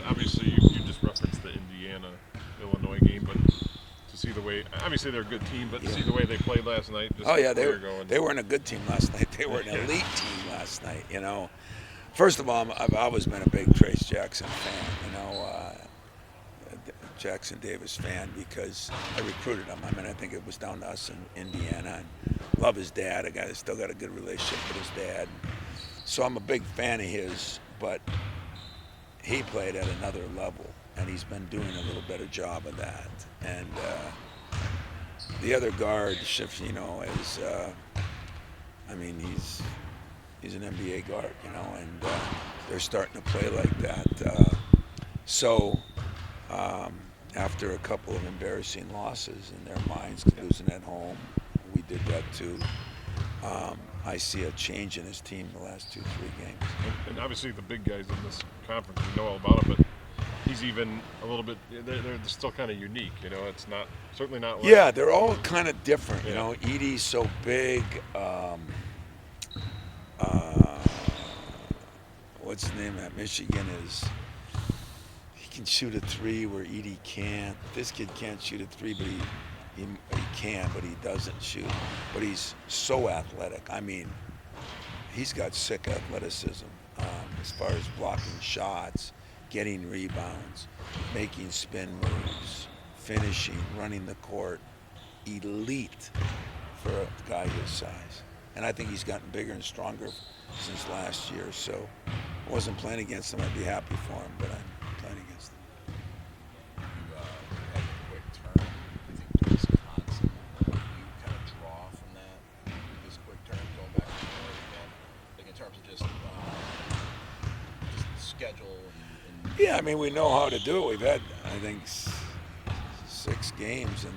obviously you just referenced the Indiana-Illinois game, but to see the way, obviously they're a good team, but to see the way they played last night, just Oh yeah, going. they weren't a good team last night. They were an elite team last night. First of all, I've always been a big Trace Jackson fan. Jackson Davis fan because I recruited him. I mean, I think it was down to us in Indiana. And love his dad. A guy that still got a good relationship with his dad. So I'm a big fan of his, but he played at another level, and he's been doing a little better job of that. And the other guard, is, I mean, he's an NBA guard, and they're starting to play like that. So after a couple of embarrassing losses in their minds, losing at home, we did that too. I see a change in his team the last 2-3 games. And obviously the big guys in this conference, we know all about him, but he's even a little bit. They're still kind of unique. It's not certainly not. Like, yeah, they're all kind of different. Edie's so big. What's his name at Michigan is. He can shoot a three where Edie can't. This kid can't shoot a three, but he can, but he doesn't shoot. But he's so athletic. I mean, he's got sick athleticism as far as blocking shots, getting rebounds, making spin moves, finishing, running the court. Elite for a guy his size. And I think he's gotten bigger and stronger since last year. So I wasn't playing against him. I'd be happy for him, but I'm playing against him. You had a quick turn, I think, to Wisconsin. You kind of draw from that, this quick turn, going back to the again, like in terms of just schedule and yeah, I mean, we know how to do it. We've had, I think, 6 games, and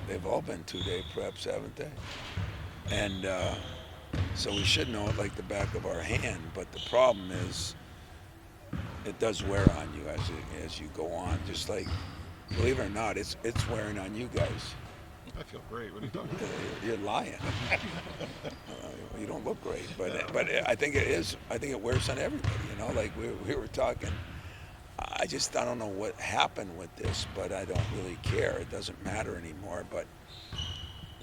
they've all been 2-day preps, haven't they? And so we should know it like the back of our hand. But the problem is, it does wear on you as you go on. Just like, believe it or not, it's wearing on you guys. I feel great. What are you talking about? You're lying. You don't look great, but I think it is. I think it wears on everybody. Like we were talking. I don't know what happened with this, but I don't really care. It doesn't matter anymore. But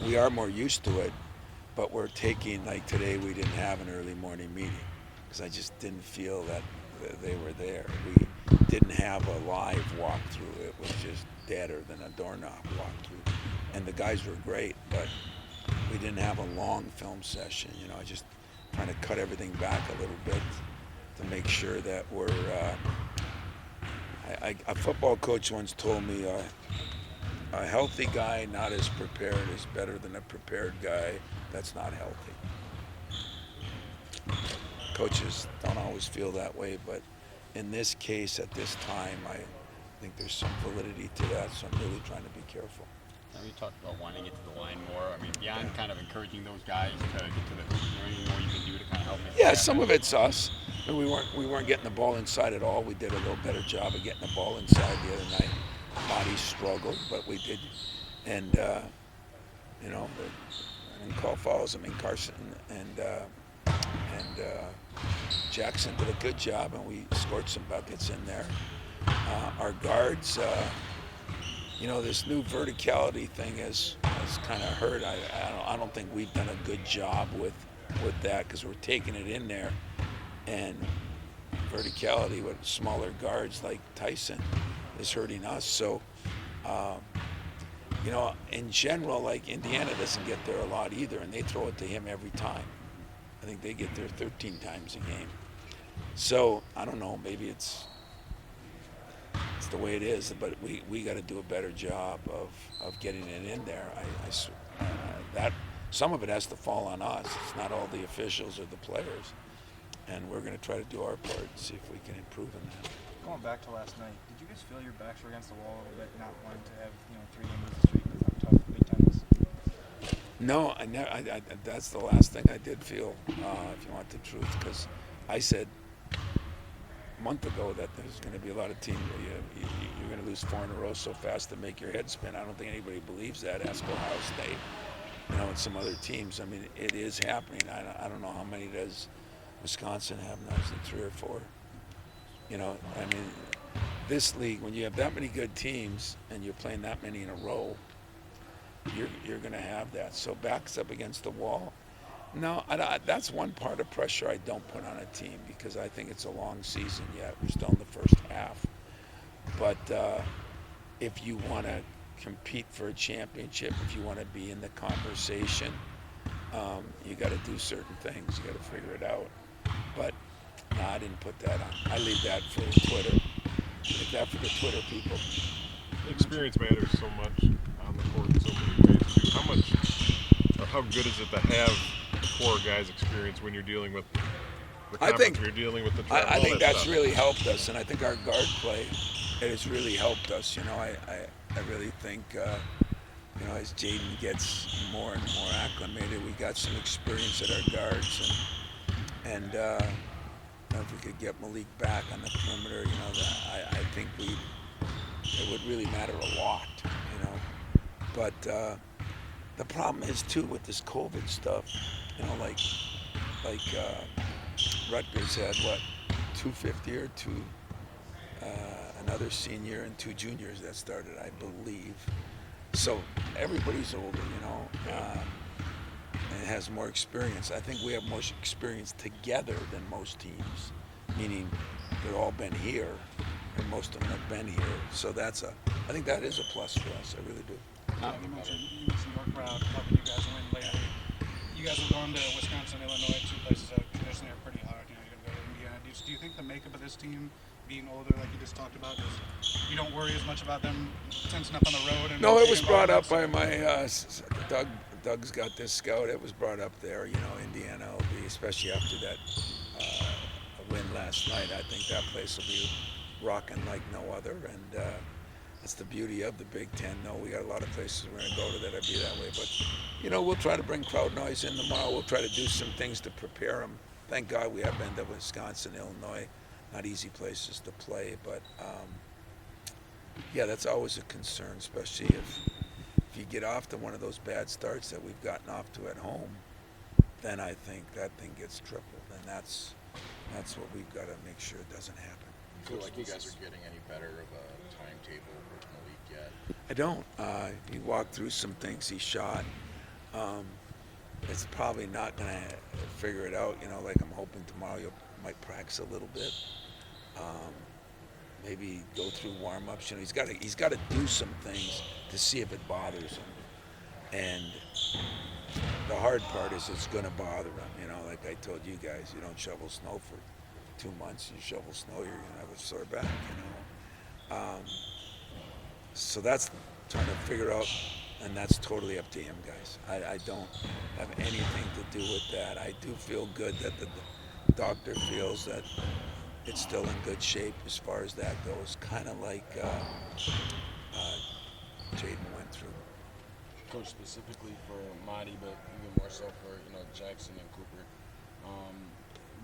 we are more used to it. But we're taking, like today, we didn't have an early morning meeting because I just didn't feel that they were there. We didn't have a live walkthrough. It was just deader than a doorknob walkthrough. And the guys were great, but we didn't have a long film session. Just trying to cut everything back a little bit to make sure that we're. A football coach once told me a healthy guy not as prepared is better than a prepared guy that's not healthy. Coaches don't always feel that way, but in this case, at this time, I think there's some validity to that, so I'm really trying to be careful. Now, you talked about wanting to get to the line more. I mean, beyond kind of encouraging those guys to get to the hoop, is there anything more you can do to kind of help make Yeah, some of it's us. And we weren't getting the ball inside at all. We did a little better job of getting the ball inside the other night. Body struggled, but we did. And I didn't call fouls. I mean, Carson and Jackson did a good job, and we scored some buckets in there. Our guards, this new verticality thing has kind of hurt. I don't think we've done a good job with that because we're taking it in there, and verticality with smaller guards like Tyson is hurting us. So, in general, like Indiana doesn't get there a lot either, and they throw it to him every time. I think they get there 13 times a game. So I don't know. Maybe it's the way it is, but we got to do a better job of getting it in there. That some of it has to fall on us. It's not all the officials or the players, and we're going to try to do our part and see if we can improve in that. Going back to last night, did you guys feel your backs were against the wall a little bit, not wanting to have 3 game losing streak with how tough the Big Ten is? No, that's the last thing I did feel, if you want the truth, because I said a month ago that there's going to be a lot of teams where you're going to lose 4 in a row so fast to make your head spin. I don't think anybody believes that. Ask Ohio State, and some other teams. I mean, it is happening. I don't know how many does Wisconsin have now. Is it 3 or 4? You know, I mean, this league, when you have that many good teams and you're playing that many in a row, you're going to have that. So backs up against the wall. No, that's one part of pressure I don't put on a team because I think it's a long season yet. We're still in the first half. But if you want to compete for a championship, if you want to be in the conversation, you got to do certain things. You got to figure it out. But no, I didn't put that on. I leave that for Twitter. Leave that for the Twitter people. Experience matters so much on the court in so many ways too. How much or how good is it to have core guys' experience when you're dealing with the conference, when you're dealing with the travel, I think that's stuff? really helped us, and I think our guard play has really helped us. You know, I really think you know, as Jaden gets more and more acclimated, we got some experience at our guards, and if we could get Malik back on the perimeter, you know, I think it would really matter a lot, you know. But the problem is too with this COVID stuff, you know, like Rutgers had what 250 or two, another senior and two juniors that started, I believe. So everybody's older, you know, and has more experience. I think we have more experience together than most teams, meaning they've all been here, and most of them have been here. So I think that is a plus for us. I really do. You mentioned your crowd helping you guys win lately. You guys have gone to Wisconsin, Illinois, two places that traditionally are pretty hard. You know, you're going to go to Indiana. Do you think the makeup of this team, being older, like you just talked about, is you don't worry as much about them tensing up on the road? And No, it was brought up by my Doug. Doug's got this scout. It was brought up there. You know, Indiana will be, especially after that win last night. I think that place will be rocking like no other, and that's the beauty of the Big Ten. No, we got a lot of places we're going to go to that'll be that way, but you know, we'll try to bring crowd noise in tomorrow. We'll try to do some things to prepare them. Thank God we have been to Wisconsin, Illinois. Not easy places to play, but yeah, that's always a concern, especially if you get off to one of those bad starts that we've gotten off to at home. Then I think that thing gets tripled, and that's what we've got to make sure it doesn't happen. Do you feel like you guys are getting any better of a timetable with Malik yet? I don't. He walked through some things he shot. It's probably not going to figure it out. You know, like I'm hoping tomorrow you might practice a little bit. Maybe go through warm-ups. You know, he's got to do some things to see if it bothers him. And the hard part is it's going to bother him. You know, like I told you guys, you don't shovel snow for 2 months. You shovel snow, you're going to have a sore back. You know. So that's trying to figure out, and that's totally up to him, guys. I don't have anything to do with that. I do feel good that the doctor feels that it's still in good shape as far as that goes, kind of like Jaden went through. Coach, specifically for Marty, but even more so for Jackson and Cooper,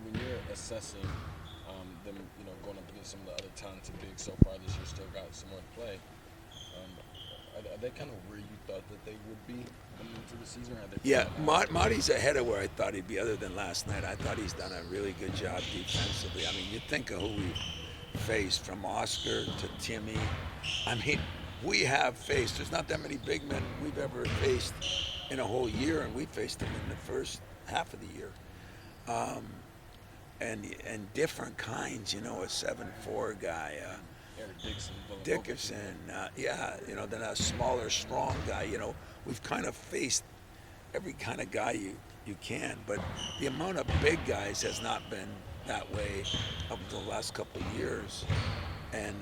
when you're assessing them, going up against some of the other talented bigs so far this year, still got some more to play. Are they kind of where you thought that they would be coming into the season? Or are they Yeah, Marty's ahead of where I thought he'd be, other than last night. I thought he's done a really good job defensively. I mean, you think of who we faced, from Oscar to Timmy. I mean, we have faced, there's not that many big men we've ever faced in a whole year, and we faced them in the first half of the year. And different kinds, a 7'4" guy, Dickerson, then a smaller, strong guy. We've kind of faced every kind of guy you can, but the amount of big guys has not been that way up until the last couple of years. And,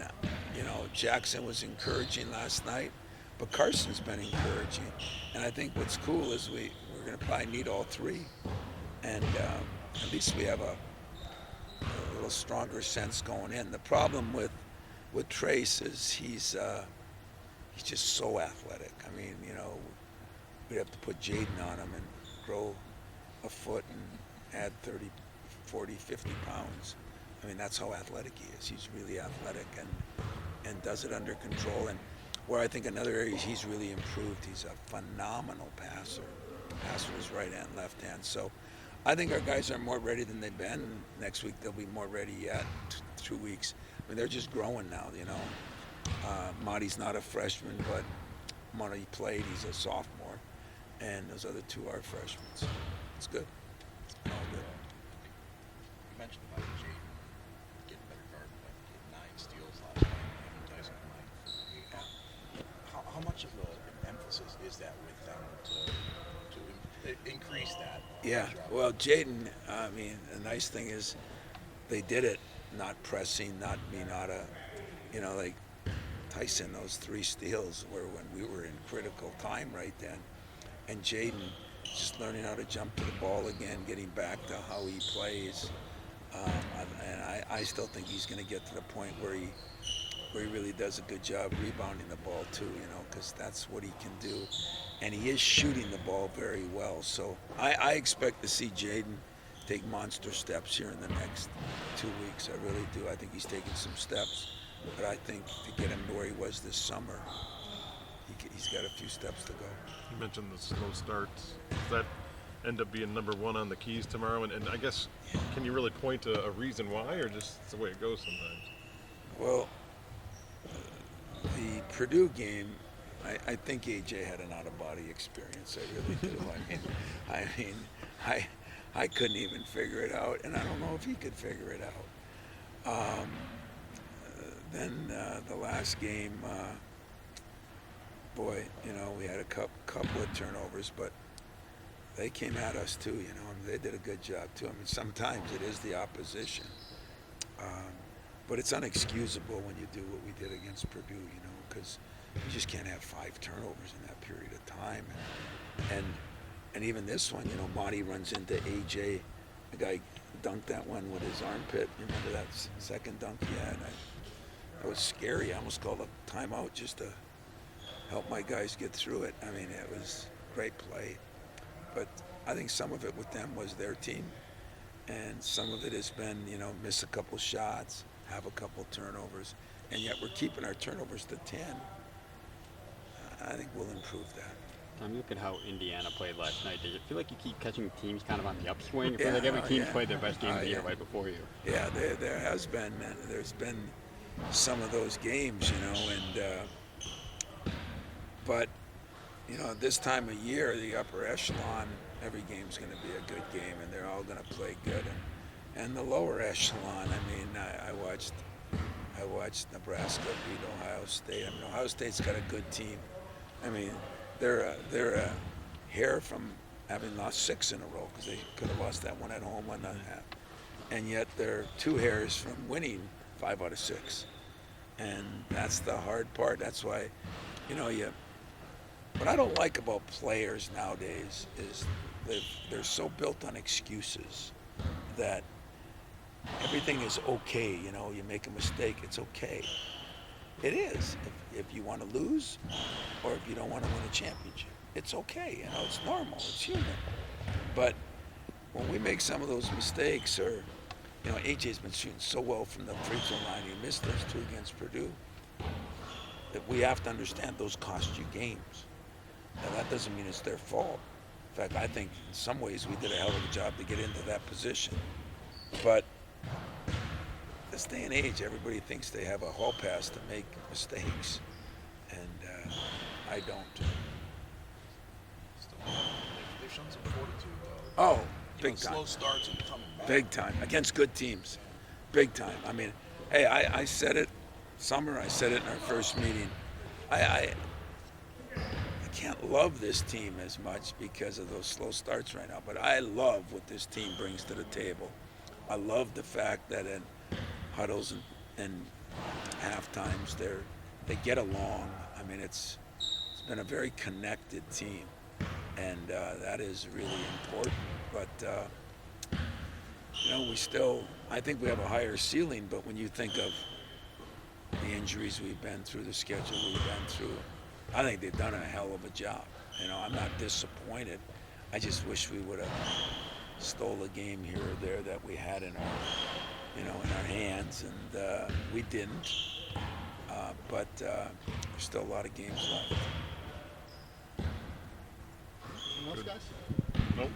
Jackson was encouraging last night, but Carson's been encouraging. And I think what's cool is we're going to probably need all three. And at least we have a little stronger sense going in. The problem with Trace is he's just so athletic. I mean, we'd have to put Jaden on him and grow a foot and add 30, 40, 50 pounds. I mean, that's how athletic he is. He's really athletic and does it under control. And where I think another area he's really improved, he's a phenomenal passer with his right hand, left hand. So I think our guys are more ready than they've been. Next week they'll be more ready yet. 2 weeks. I mean, they're just growing now, you know. Marty's not a freshman, but Marty played. He's a sophomore, and those other two are freshmen. So it's good. All good. You mentioned about Jaden getting better guard play, getting 9 steals last night, him and Tyson White. How much of an emphasis is that with them to increase that? Yeah, well, Jaden, I mean, the nice thing is they did it not pressing, not being out of, you know, like Tyson, those 3 steals were when we were in critical time right then. And Jaden just learning how to jump to the ball again, getting back to how he plays. And I still think he's going to get to the point where he really does a good job rebounding the ball too, you know, because that's what he can do. And he is shooting the ball very well. So I expect to see Jaden take monster steps here in the next 2 weeks. I really do. I think he's taking some steps. But I think to get him to where he was this summer, he's got a few steps to go. You mentioned the slow starts. Does that end up being number 1 on the keys tomorrow? And I guess, can you really point to a reason why, or just it's the way it goes sometimes? Well, the Purdue game, I think AJ had an out-of-body experience. I really do. I couldn't even figure it out, and I don't know if he could figure it out. Then the last game, boy, you know, we had a couple of turnovers, but they came at us too, you know, and they did a good job too. I mean, sometimes it is the opposition, but it's unexcusable when you do what we did against Purdue, you know, because you just can't have 5 turnovers in that period of time. And even this one, you know, Marty runs into AJ. The guy dunked that one with his armpit. You remember that second dunk he had? It was scary. I almost called a timeout just to help my guys get through it. I mean, it was great play. But I think some of it with them was their team. And some of it has been, you know, miss a couple shots, have a couple turnovers. And yet we're keeping our turnovers to 10. I think we'll improve that. Tom, you look at how Indiana played last night. Does it feel like you keep catching teams kind of on the upswing? I feel like every team's played their best game of the year right before you. Yeah, there has been. There's been some of those games, you know, and but you know, this time of year, the upper echhelon, every game's going to be a good game, and they're all going to play good. And the lower echelon, I mean, I watched Nebraska beat Ohio State. I mean, Ohio State's got a good team. I mean, they're a hair from having lost 6 in a row, because they could have lost that one at home, 1.5. And yet they're 2 hairs from winning 5 out of 6. And that's the hard part. That's why, you know, what I don't like about players nowadays is they're so built on excuses that everything is okay. You know, you make a mistake, it's okay. It is. If you want to lose or if you don't want to win a championship, it's okay. You know, it's normal. It's human. But when we make some of those mistakes, or, you know, AJ's been shooting so well from the free throw line, he missed those 2 against Purdue, that we have to understand those cost you games. Now, that doesn't mean it's their fault. In fact, I think in some ways we did a hell of a job to get into that position. But this day and age, everybody thinks they have a hall pass to make mistakes, and I don't. They've shown some fortitude, though. Oh, big time. Slow starts and coming back. Big time. Against good teams. Big time. I mean, hey, I said it, Summer, I said it in our first meeting. I can't love this team as much because of those slow starts right now, but I love what this team brings to the table. I love the fact that in huddles and half times they get along. I mean, it's been a very connected team, and that is really important. But you know, I think we have a higher ceiling. But when you think of the injuries we've been through, the schedule we've been through, I think they've done a hell of a job. You know, I'm not disappointed. I just wish we would have stole a game here or there that we had in our hands, and we didn't. But there's still a lot of games left. Anything else, guys? Nope.